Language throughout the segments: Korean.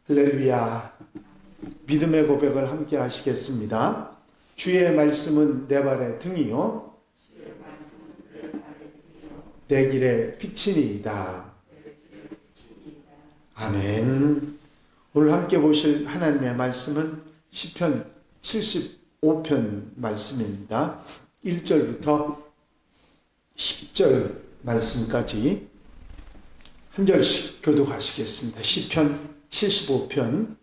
할렐루야. 믿음의 고백을 함께 하시겠습니다. 주의 말씀은 내 발의 등이요 내 길의 빛이니이다. 아멘. 오늘 함께 보실 하나님의 말씀은 시편 75편 말씀입니다. 1절부터 10절 말씀까지 한 절씩 교독하시겠습니다. 시편 75편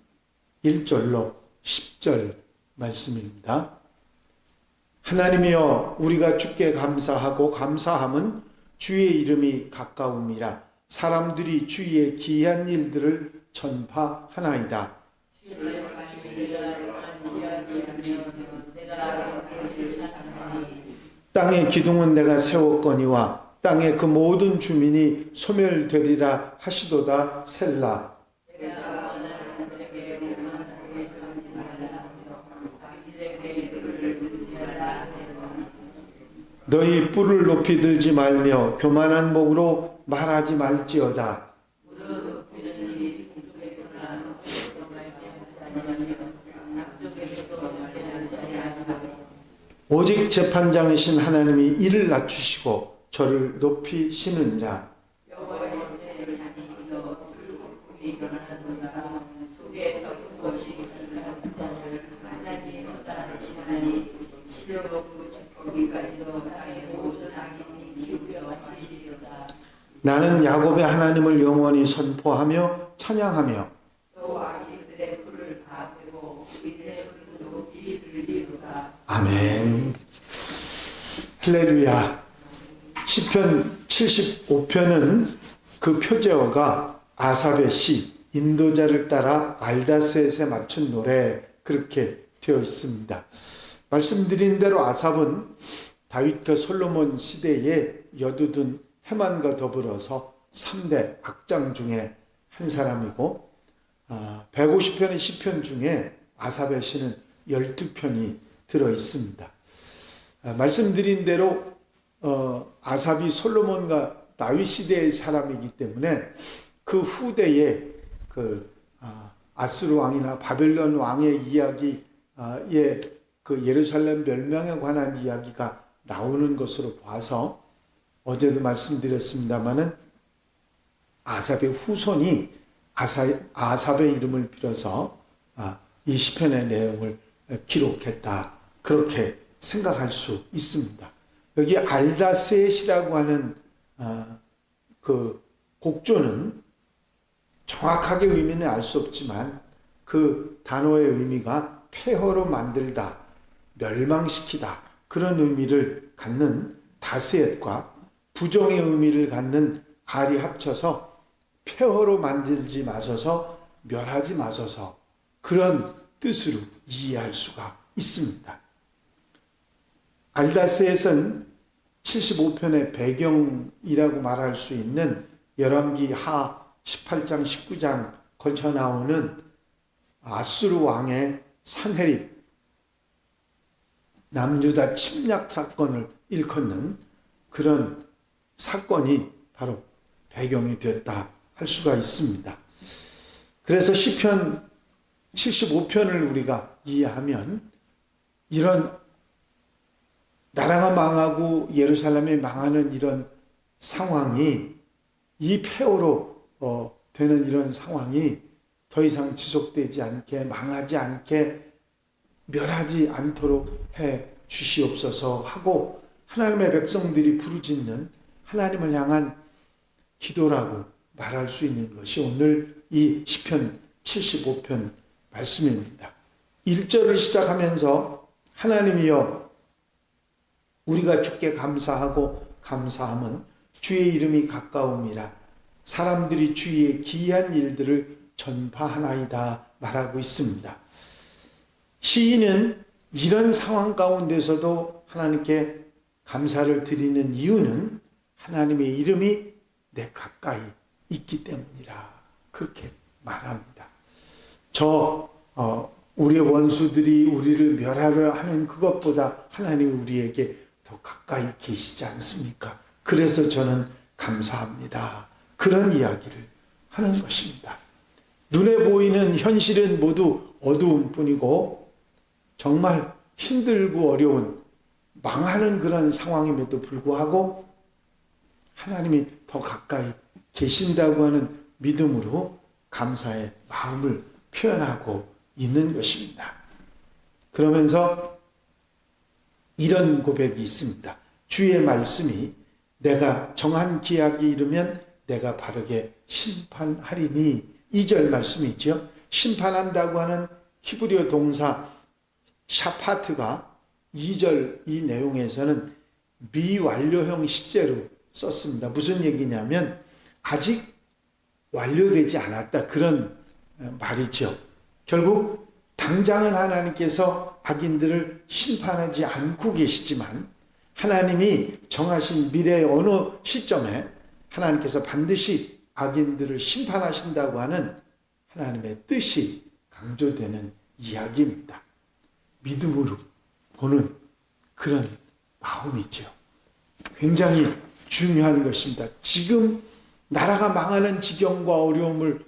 1절로 10절 말씀입니다. 하나님이여, 우리가 주께 감사하고 감사함은 주의 이름이 가까움이라. 사람들이 주의 기이한 일들을 전파하나이다. 땅의 기둥은 내가 세웠거니와 땅의 그 모든 주민이 소멸되리라 하시도다. 셀라. 너희 뿔을 높이 들지 말며 교만한 목으로 말하지 말지어다. 오직 재판장이신 하나님이 이를 낮추시고 저를 높이시느니라. 나는 야곱의 하나님을 영원히 선포하며 찬양하며 아멘. 할렐루야. 시편 75편은 그 표제어가 아삽의 시, 인도자를 따라 알다셋에 맞춘 노래, 그렇게 되어 있습니다. 말씀드린 대로 아삽은 다윗과 솔로몬 시대에 여두둔 해만과 더불어서 3대 악장 중에 한 사람이고 150편의 시편 중에 아삽의 시는 12편이 들어 있습니다. 말씀드린 대로 아삽이 솔로몬과 다윗 시대의 사람이기 때문에 그 후대에 아수르 왕이나 바벨론 왕의 이야기에 그 예루살렘 멸망에 관한 이야기가 나오는 것으로 봐서 어제도 말씀드렸습니다마는 아삽의 후손이 아삽의 이름을 빌어서 이 시편의 내용을 기록했다, 그렇게 생각할 수 있습니다. 여기 알다셋이라고 하는 그 곡조는 정확하게 의미는 알 수 없지만 그 단어의 의미가 폐허로 만들다, 멸망시키다, 그런 의미를 갖는 다셋과 부정의 의미를 갖는 알이 합쳐서 폐허로 만들지 마소서, 멸하지 마소서, 그런 뜻으로 이해할 수가 있습니다. 알다셋은 75편의 배경이라고 말할 수 있는 열왕기 하 18장 19장 걸쳐 나오는 아수르 왕의 산헤립 남유다 침략 사건을 일컫는 그런 사건이 바로 배경이 됐다 할 수가 있습니다. 그래서 시편 75편을 우리가 이해하면 이런 나라가 망하고 예루살렘이 망하는 이런 상황이, 이 폐허로 되는 이런 상황이 더 이상 지속되지 않게, 망하지 않게, 멸하지 않도록 해 주시옵소서 하고 하나님의 백성들이 부르짖는 하나님을 향한 기도라고 말할 수 있는 것이 오늘 이 시편 75편 말씀입니다. 1절을 시작하면서 하나님이여, 우리가 주께 감사하고 감사함은 주의 이름이 가까움이라. 사람들이 주의 기이한 일들을 전파하나이다 말하고 있습니다. 시인은 이런 상황 가운데서도 하나님께 감사를 드리는 이유는 하나님의 이름이 내 가까이 있기 때문이라, 그렇게 말합니다. 우리의 원수들이 우리를 멸하려 하는 그것보다 하나님이 우리에게 더 가까이 계시지 않습니까? 그래서 저는 감사합니다. 그런 이야기를 하는 것입니다. 눈에 보이는 현실은 모두 어두운 뿐이고 정말 힘들고 어려운 망하는 그런 상황임에도 불구하고 하나님이 더 가까이 계신다고 하는 믿음으로 감사의 마음을 표현하고 있는 것입니다. 그러면서 이런 고백이 있습니다. 주의 말씀이 내가 정한 기약이 이르면 내가 바르게 심판하리니. 2절 말씀이지요. 심판한다고 하는 히브리어 동사 샤파트가 2절 이 내용에서는 미완료형 시제로 썼습니다. 무슨 얘기냐면 아직 완료되지 않았다, 그런 말이죠. 결국 당장은 하나님께서 악인들을 심판하지 않고 계시지만 하나님이 정하신 미래의 어느 시점에 하나님께서 반드시 악인들을 심판하신다고 하는 하나님의 뜻이 강조되는 이야기입니다. 믿음으로 보는 그런 마음이죠. 굉장히 중요한 것입니다. 지금 나라가 망하는 지경과 어려움을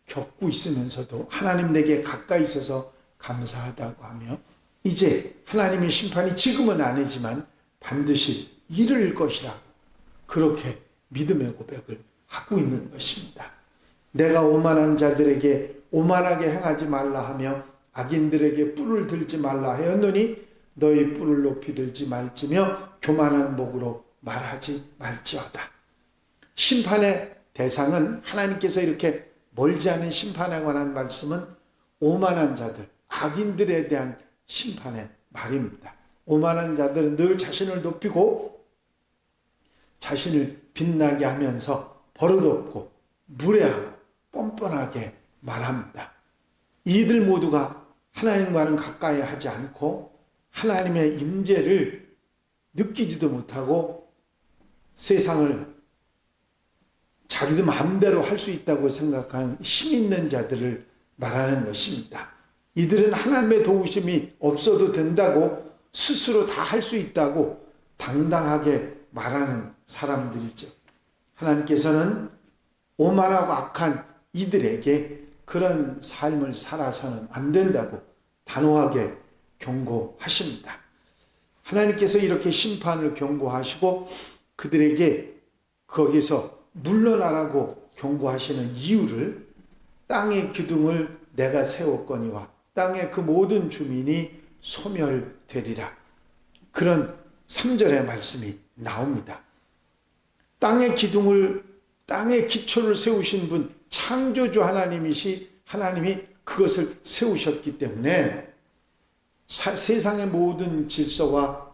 겪고 있으면서도 하나님 내게 가까이 있어서 감사하다고 하며 이제 하나님의 심판이 지금은 아니지만 반드시 이를 것이라 그렇게 믿음의 고백을 하고 있는 것입니다. 내가 오만한 자들에게 오만하게 행하지 말라 하며 악인들에게 뿔을 들지 말라 하였노니 너희 뿔을 높이 들지 말지며 교만한 목으로 말하지 말지어다. 심판의 대상은 하나님께서 이렇게 멀지 않은 심판에 관한 말씀은 오만한 자들, 악인들에 대한 심판의 말입니다. 오만한 자들은 늘 자신을 높이고 자신을 빛나게 하면서 버릇없고 무례하고 뻔뻔하게 말합니다. 이들 모두가 하나님과는 가까이 하지 않고 하나님의 임재를 느끼지도 못하고 세상을 자기들 마음대로 할 수 있다고 생각하는 힘 있는 자들을 말하는 것입니다. 이들은 하나님의 도우심이 없어도 된다고 스스로 다 할 수 있다고 당당하게 말하는 사람들이죠. 하나님께서는 오만하고 악한 이들에게 그런 삶을 살아서는 안 된다고 단호하게 경고하십니다. 하나님께서 이렇게 심판을 경고하시고 그들에게 거기서 물러나라고 경고하시는 이유를 땅의 기둥을 내가 세웠거니와 땅의 그 모든 주민이 소멸되리라. 그런 3절의 말씀이 나옵니다. 땅의 기둥을, 땅의 기초를 세우신 분, 창조주 하나님이 그것을 세우셨기 때문에 세상의 모든 질서와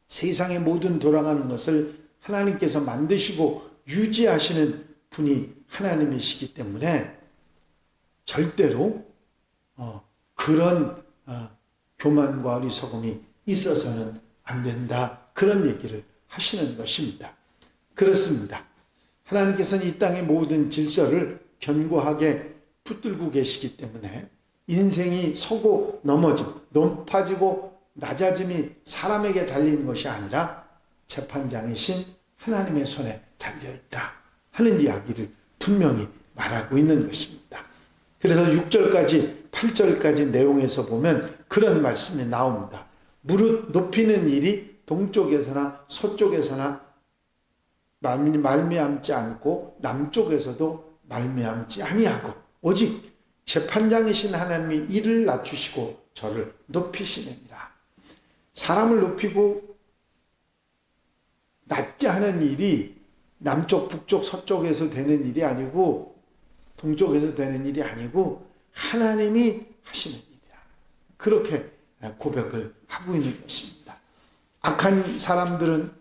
세상의 모든 돌아가는 것을 하나님께서 만드시고 유지하시는 분이 하나님이시기 때문에 절대로 그런 교만과 어리석음이 있어서는 안 된다, 그런 얘기를 하시는 것입니다. 그렇습니다. 하나님께서는 이 땅의 모든 질서를 견고하게 붙들고 계시기 때문에 인생이 서고 넘어짐, 높아지고 낮아짐이 사람에게 달린 것이 아니라 재판장이신 하나님의 손에 달려있다 하는 이야기를 분명히 말하고 있는 것입니다. 그래서 6절까지 8절까지 내용에서 보면 그런 말씀이 나옵니다. 무릇 높이는 일이 동쪽에서나 서쪽에서나 말미암지 않고 남쪽에서도 말미암지 아니하고 오직 재판장이신 하나님이 이를 낮추시고 저를 높이시느니라. 사람을 높이고 낮게 하는 일이 남쪽, 북쪽, 서쪽에서 되는 일이 아니고 동쪽에서 되는 일이 아니고 하나님이 하시는 일이라. 그렇게 고백을 하고 있는 것입니다. 악한 사람들은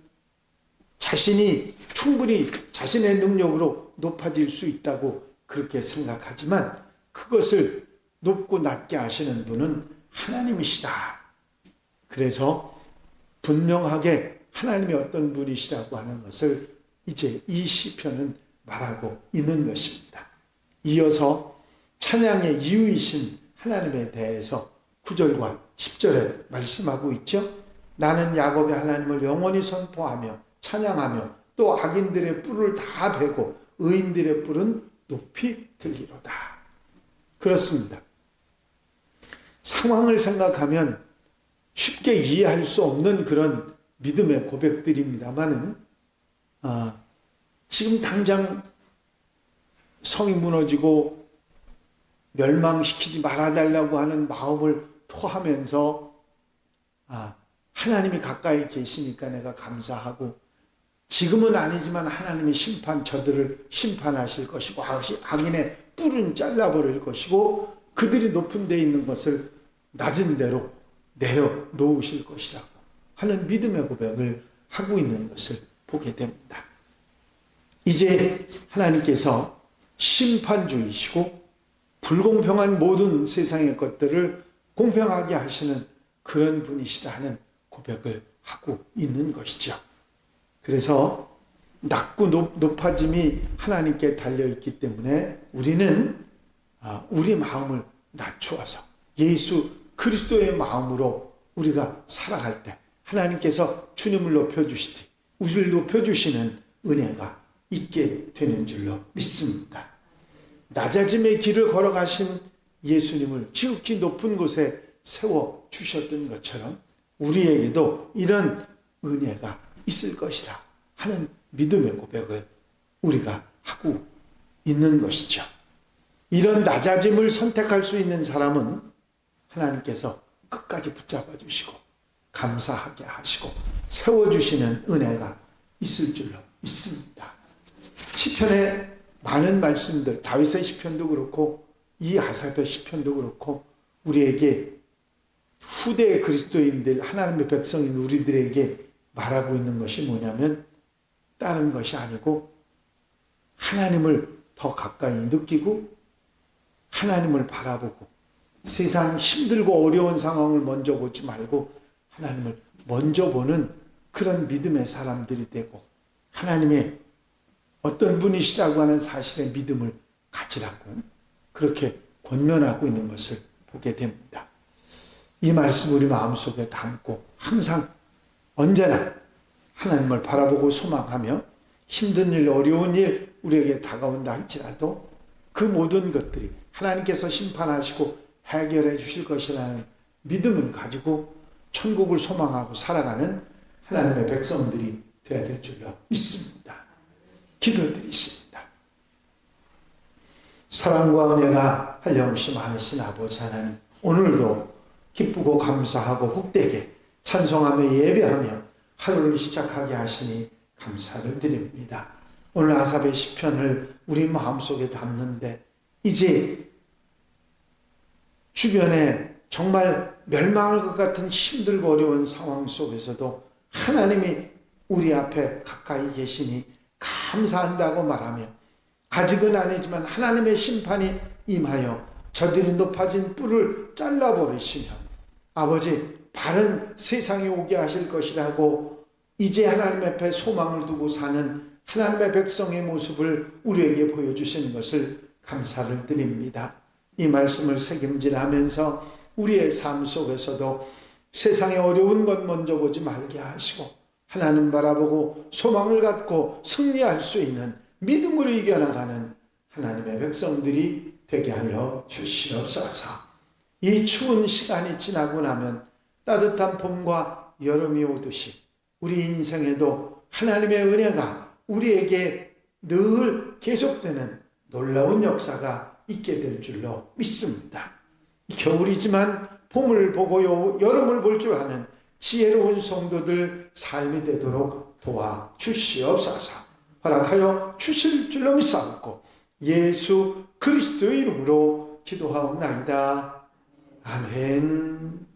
자신이 충분히 자신의 능력으로 높아질 수 있다고 그렇게 생각하지만 그것을 높고 낮게 하시는 분은 하나님이시다. 그래서 분명하게 하나님이 어떤 분이시라고 하는 것을 이제 이 시편은 말하고 있는 것입니다. 이어서 찬양의 이유이신 하나님에 대해서 9절과 10절에 말씀하고 있죠. 나는 야곱의 하나님을 영원히 선포하며 찬양하며 또 악인들의 뿔을 다 베고 의인들의 뿔은 높이 들리로다. 그렇습니다. 상황을 생각하면 쉽게 이해할 수 없는 그런 믿음의 고백들입니다만은, 지금 당장 성이 무너지고 멸망시키지 말아달라고 하는 마음을 토하면서, 하나님이 가까이 계시니까 내가 감사하고, 지금은 아니지만 하나님이 저들을 심판하실 것이고, 악인의 뿔은 잘라버릴 것이고, 그들이 높은 데 있는 것을 낮은 데로 내려놓으실 것이라고 하는 믿음의 고백을 하고 있는 것을 보게 됩니다. 이제 하나님께서 심판주이시고 불공평한 모든 세상의 것들을 공평하게 하시는 그런 분이시라는 고백을 하고 있는 것이죠. 그래서 낮고 높아짐이 하나님께 달려있기 때문에 우리는 우리 마음을 낮추어서 예수 그리스도의 마음으로 우리가 살아갈 때 하나님께서 주님을 높여주시되 우리를 높여주시는 은혜가 있게 되는 줄로 믿습니다. 낮아짐의 길을 걸어가신 예수님을 지극히 높은 곳에 세워주셨던 것처럼 우리에게도 이런 은혜가 있을 것이라 하는 믿음의 고백을 우리가 하고 있는 것이죠. 이런 낮아짐을 선택할 수 있는 사람은 하나님께서 끝까지 붙잡아 주시고 감사하게 하시고 세워주시는 은혜가 있을 줄로 믿습니다. 시편의 많은 말씀들, 다윗의 시편도 그렇고 이 아사랴 시편도 그렇고 우리에게 후대 그리스도인들, 하나님의 백성인 우리들에게 말하고 있는 것이 뭐냐면 다른 것이 아니고 하나님을 더 가까이 느끼고 하나님을 바라보고 세상 힘들고 어려운 상황을 먼저 보지 말고 하나님을 먼저 보는 그런 믿음의 사람들이 되고 하나님의 어떤 분이시라고 하는 사실의 믿음을 가지라고 그렇게 권면하고 있는 것을 보게 됩니다. 이 말씀 우리 마음속에 담고 항상 언제나 하나님을 바라보고 소망하며 힘든 일, 어려운 일 우리에게 다가온다 할지라도 그 모든 것들이 하나님께서 심판하시고 해결해 주실 것이라는 믿음을 가지고 천국을 소망하고 살아가는 하나님의 백성들이 되어야 될 줄로 믿습니다. 기도드리십니다. 사랑과 은혜가 한량없이 많으신 아버지 하나님, 오늘도 기쁘고 감사하고 복되게 찬송하며 예배하며 하루를 시작하게 하시니 감사를 드립니다. 오늘 아사랴 시편을 우리 마음속에 담는데 이제 주변에 정말 멸망할 것 같은 힘들고 어려운 상황 속에서도 하나님이 우리 앞에 가까이 계시니 감사한다고 말하며 아직은 아니지만 하나님의 심판이 임하여 저들이 높아진 뿔을 잘라버리시며 아버지 바른 세상이 오게 하실 것이라고 이제 하나님 앞에 소망을 두고 사는 하나님의 백성의 모습을 우리에게 보여주시는 것을 감사를 드립니다. 이 말씀을 새김질하면서 우리의 삶 속에서도 세상의 어려운 것 먼저 보지 말게 하시고 하나님 바라보고 소망을 갖고 승리할 수 있는 믿음으로 이겨나가는 하나님의 백성들이 되게 하여 주시옵소서. 이 추운 시간이 지나고 나면 따뜻한 봄과 여름이 오듯이 우리 인생에도 하나님의 은혜가 우리에게 늘 계속되는 놀라운 역사가 있게 될 줄로 믿습니다. 겨울이지만 봄을 보고 여름을 볼 줄 아는 지혜로운 성도들 삶이 되도록 도와주시옵소서. 허락하여 주실 줄로 믿사옵고 예수 그리스도의 이름으로 기도하옵나이다. 아멘.